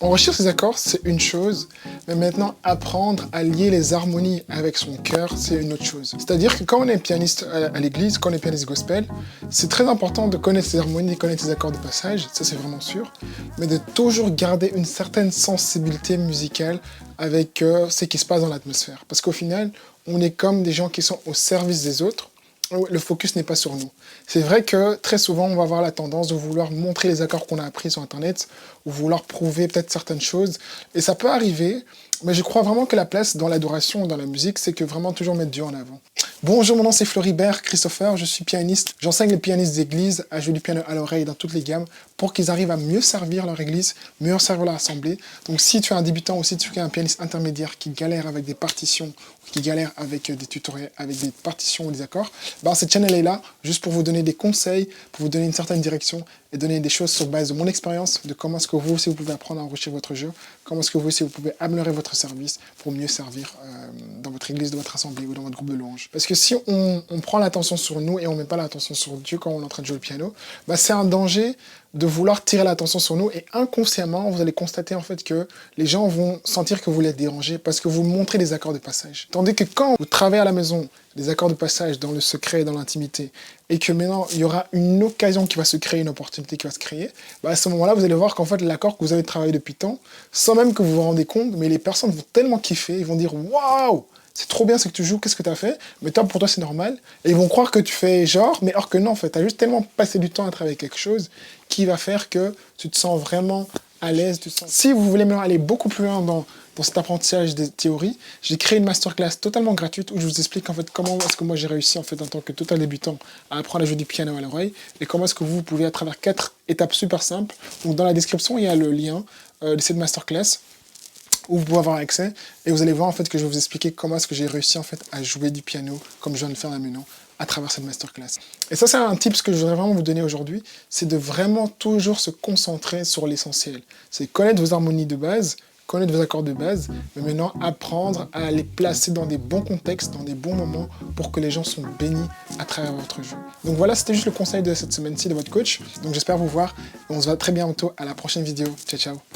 Enrichir ses accords, c'est une chose, mais maintenant apprendre à lier les harmonies avec son cœur, c'est une autre chose. C'est-à-dire que quand on est pianiste à l'église, quand on est pianiste gospel, c'est très important de connaître ses harmonies, de connaître ses accords de passage, ça c'est vraiment sûr, mais de toujours garder une certaine sensibilité musicale avec ce qui se passe dans l'atmosphère. Parce qu'au final, on est comme des gens qui sont au service des autres, le focus n'est pas sur nous. C'est vrai que très souvent, on va avoir la tendance de vouloir montrer les accords qu'on a appris sur Internet ou vouloir prouver peut-être certaines choses. Et ça peut arriver, mais je crois vraiment que la place dans l'adoration, dans la musique, c'est que vraiment toujours mettre Dieu en avant. Bonjour, mon nom c'est Floribert Christopher, je suis pianiste. J'enseigne les pianistes d'église à jouer du piano à l'oreille dans toutes les gammes pour qu'ils arrivent à mieux servir leur église, mieux servir leur assemblée. Donc si tu es un débutant ou si tu es un pianiste intermédiaire qui galère avec des partitions, qui galère avec des tutoriels, avec des partitions ou des accords, ben cette chaîne elle est là juste pour vous donner des conseils, pour vous donner une certaine direction et donner des choses sur base de mon expérience, de comment est-ce que vous aussi vous pouvez apprendre à enrichir votre jeu, comment est-ce que vous aussi vous pouvez améliorer votre service pour mieux servir dans votre église, dans votre assemblée ou dans votre groupe de louanges. Parce que si on prend l'attention sur nous et on ne met pas l'attention sur Dieu quand on est en train de jouer le piano, ben c'est un danger de vouloir tirer l'attention sur nous et inconsciemment, vous allez constater en fait que les gens vont sentir que vous les dérangez parce que vous montrez des accords de passage. Tandis que quand vous travaillez à la maison des accords de passage dans le secret et dans l'intimité et que maintenant il y aura une occasion qui va se créer, une opportunité qui va se créer, bah à ce moment-là, vous allez voir qu'en fait l'accord que vous avez travaillé depuis tant, sans même que vous vous rendez compte, mais les personnes vont tellement kiffer, ils vont dire « Waouh !» C'est trop bien ce que tu joues, qu'est-ce que tu as fait? Mais toi, pour toi, c'est normal. Et ils vont croire que tu fais genre, mais or que non, en fait. Tu as juste tellement passé du temps à travailler quelque chose qui va faire que tu te sens vraiment à l'aise. Si vous voulez maintenant aller beaucoup plus loin dans cet apprentissage des théories, j'ai créé une masterclass totalement gratuite où je vous explique en fait comment est-ce que moi j'ai réussi en fait en tant que total débutant à apprendre à jouer du piano à l'oreille et comment est-ce que vous pouvez à travers 4 étapes super simples. Donc dans la description, il y a le lien de cette masterclass où vous pouvez avoir accès et vous allez voir en fait que je vais vous expliquer comment est-ce que j'ai réussi en fait à jouer du piano comme je viens de le faire là maintenant à travers cette masterclass. Et ça c'est un tip que je voudrais vraiment vous donner aujourd'hui, c'est de vraiment toujours se concentrer sur l'essentiel. C'est connaître vos harmonies de base, connaître vos accords de base, mais maintenant apprendre à les placer dans des bons contextes, dans des bons moments pour que les gens sont bénis à travers votre jeu. Donc voilà, c'était juste le conseil de cette semaine-ci de votre coach. Donc j'espère vous voir et on se voit très bientôt à la prochaine vidéo. Ciao ciao.